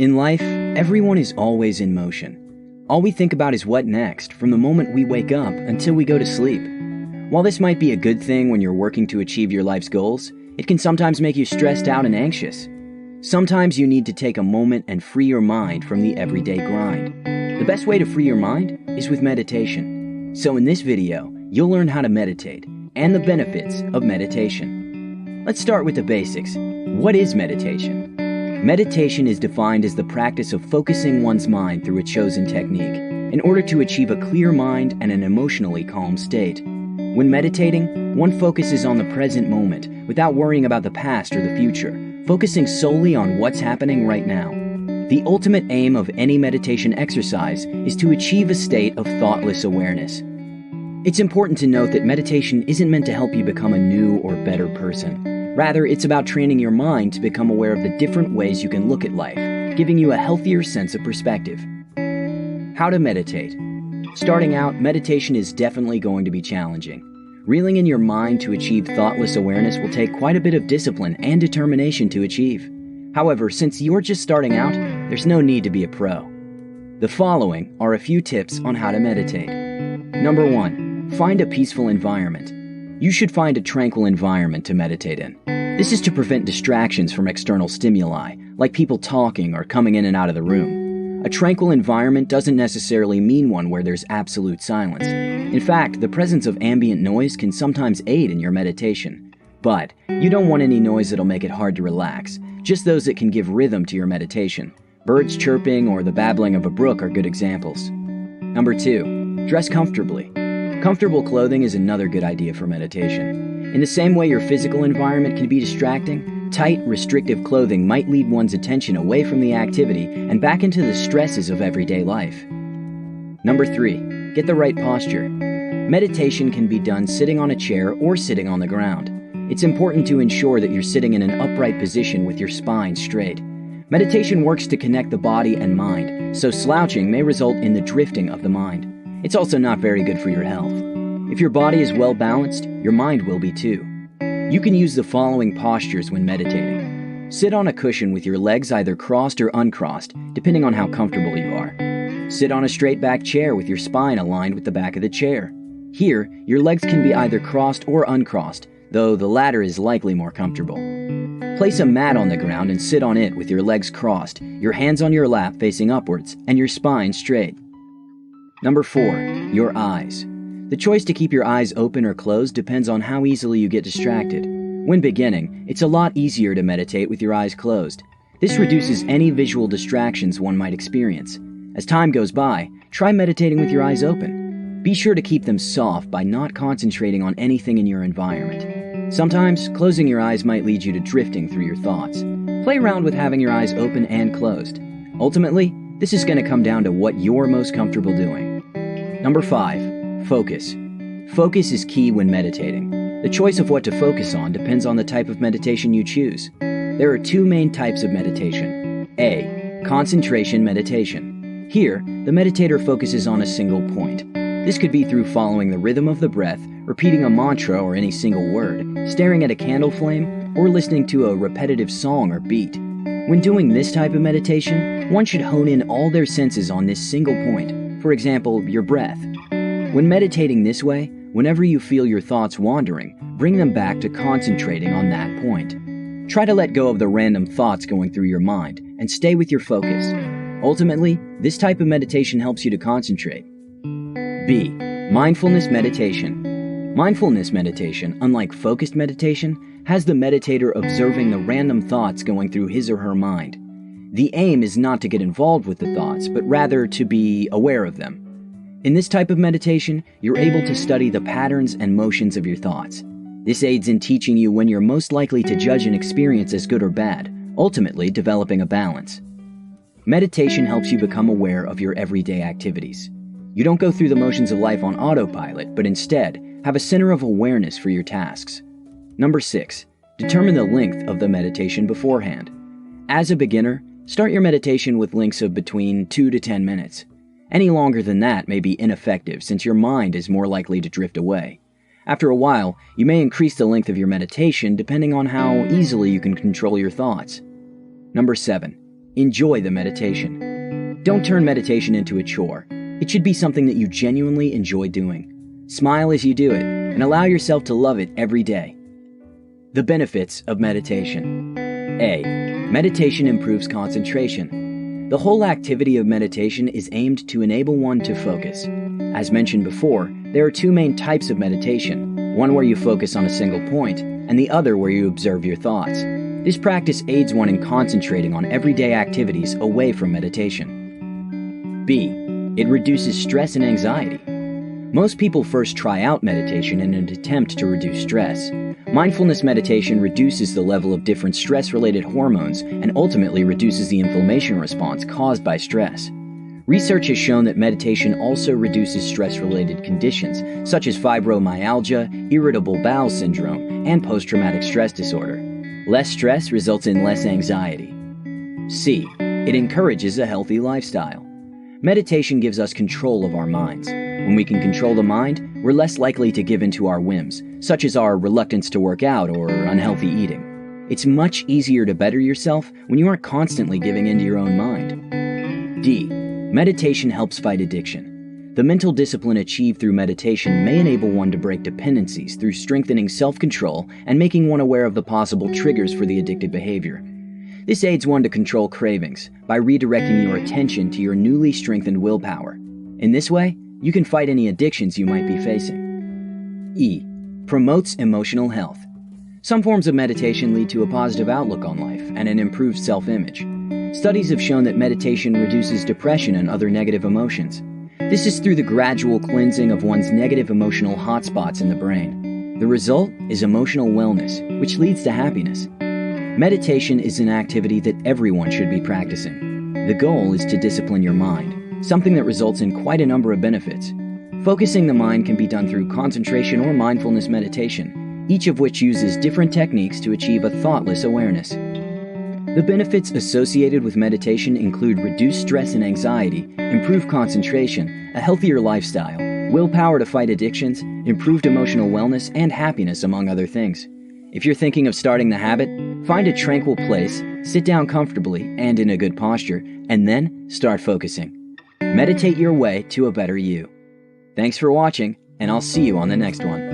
In life, everyone is always in motion. All we think about is what next, from the moment we wake up until we go to sleep. While this might be a good thing when you're working to achieve your life's goals, it can sometimes make you stressed out and anxious. Sometimes you need to take a moment and free your mind from the everyday grind. The best way to free your mind is with meditation. So in this video, you'll learn how to meditate and the benefits of meditation. Let's start with the basics. What is meditation? Meditation is defined as the practice of focusing one's mind through a chosen technique in order to achieve a clear mind and an emotionally calm state. When meditating, one focuses on the present moment without worrying about the past or the future, focusing solely on what's happening right now. The ultimate aim of any meditation exercise is to achieve a state of thoughtless awareness. It's important to note that meditation isn't meant to help you become a new or better person. Rather, it's about training your mind to become aware of the different ways you can look at life, giving you a healthier sense of perspective. How to meditate. Starting out, meditation is definitely going to be challenging. Reeling in your mind to achieve thoughtless awareness will take quite a bit of discipline and determination to achieve. However, since you're just starting out, there's no need to be a pro. The following are a few tips on how to meditate. Number 1. Find a peaceful environment. You should find a tranquil environment to meditate in. This is to prevent distractions from external stimuli, like people talking or coming in and out of the room. A tranquil environment doesn't necessarily mean one where there's absolute silence. In fact, the presence of ambient noise can sometimes aid in your meditation. But you don't want any noise that'll make it hard to relax, just those that can give rhythm to your meditation. Birds chirping or the babbling of a brook are good examples. Number 2. Dress comfortably. Comfortable clothing is another good idea for meditation. In the same way your physical environment can be distracting, tight, restrictive clothing might lead one's attention away from the activity and back into the stresses of everyday life. Number 3. Get the right posture. Meditation can be done sitting on a chair or sitting on the ground. It's important to ensure that you're sitting in an upright position with your spine straight. Meditation works to connect the body and mind, so slouching may result in the drifting of the mind. It's also not very good for your health. If your body is well balanced, your mind will be too. You can use the following postures when meditating. Sit on a cushion with your legs either crossed or uncrossed, depending on how comfortable you are. Sit on a straight back chair with your spine aligned with the back of the chair. Here, your legs can be either crossed or uncrossed, though the latter is likely more comfortable. Place a mat on the ground and sit on it with your legs crossed, your hands on your lap facing upwards, and your spine straight. Number 4. Your eyes. The choice to keep your eyes open or closed depends on how easily you get distracted. When beginning, it's a lot easier to meditate with your eyes closed. This reduces any visual distractions one might experience. As time goes by, try meditating with your eyes open. Be sure to keep them soft by not concentrating on anything in your environment. Sometimes, closing your eyes might lead you to drifting through your thoughts. Play around with having your eyes open and closed. Ultimately, this is going to come down to what you're most comfortable doing. Number 5. Focus. Focus is key when meditating. The choice of what to focus on depends on the type of meditation you choose. There are 2 main types of meditation. A. Concentration meditation. Here, the meditator focuses on a single point. This could be through following the rhythm of the breath, repeating a mantra or any single word, staring at a candle flame, or listening to a repetitive song or beat. When doing this type of meditation, one should hone in all their senses on this single point. For example, your breath. When meditating this way, whenever you feel your thoughts wandering, bring them back to concentrating on that point. Try to let go of the random thoughts going through your mind and stay with your focus. Ultimately, this type of meditation helps you to concentrate. B. Mindfulness meditation. Mindfulness meditation, unlike focused meditation, has the meditator observing the random thoughts going through his or her mind. The aim is not to get involved with the thoughts, but rather to be aware of them. In this type of meditation, you're able to study the patterns and motions of your thoughts. This aids in teaching you when you're most likely to judge an experience as good or bad, ultimately developing a balance. Meditation helps you become aware of your everyday activities. You don't go through the motions of life on autopilot, but instead have a center of awareness for your tasks. Number 6. Determine the length of the meditation beforehand. As a beginner, start your meditation with lengths of between 2 to 10 minutes. Any longer than that may be ineffective since your mind is more likely to drift away. After a while, you may increase the length of your meditation depending on how easily you can control your thoughts. Number 7. enjoy the meditation. Don't turn meditation into a chore. It should be something that you genuinely enjoy doing. Smile as you do it, and allow yourself to love it every day. The benefits of meditation. A. Meditation improves concentration. The whole activity of meditation is aimed to enable one to focus. As mentioned before, there are two main types of meditation, one where you focus on a single point, and the other where you observe your thoughts. This practice aids one in concentrating on everyday activities away from meditation. B. It reduces stress and anxiety. Most people first try out meditation in an attempt to reduce stress. Mindfulness meditation reduces the level of different stress-related hormones and ultimately reduces the inflammation response caused by stress. Research has shown that meditation also reduces stress-related conditions such as fibromyalgia, irritable bowel syndrome, and post-traumatic stress disorder. Less stress results in less anxiety. C. It encourages a healthy lifestyle. Meditation gives us control of our minds. When we can control the mind, we're less likely to give in to our whims, such as our reluctance to work out or unhealthy eating. It's much easier to better yourself when you aren't constantly giving in to your own mind. D. Meditation helps fight addiction. The mental discipline achieved through meditation may enable one to break dependencies through strengthening self-control and making one aware of the possible triggers for the addictive behavior. This aids one to control cravings by redirecting your attention to your newly strengthened willpower. In this way, you can fight any addictions you might be facing. E. Promotes emotional health. Some forms of meditation lead to a positive outlook on life and an improved self-image. Studies have shown that meditation reduces depression and other negative emotions. This is through the gradual cleansing of one's negative emotional hotspots in the brain. The result is emotional wellness, which leads to happiness. Meditation is an activity that everyone should be practicing. The goal is to discipline your mind, something that results in quite a number of benefits. Focusing the mind can be done through concentration or mindfulness meditation, each of which uses different techniques to achieve a thoughtless awareness. The benefits associated with meditation include reduced stress and anxiety, improved concentration, a healthier lifestyle, willpower to fight addictions, improved emotional wellness, and happiness, among other things. If you're thinking of starting the habit, find a tranquil place, sit down comfortably and in a good posture, and then start focusing. Meditate your way to a better you. Thanks for watching, and I'll see you on the next one.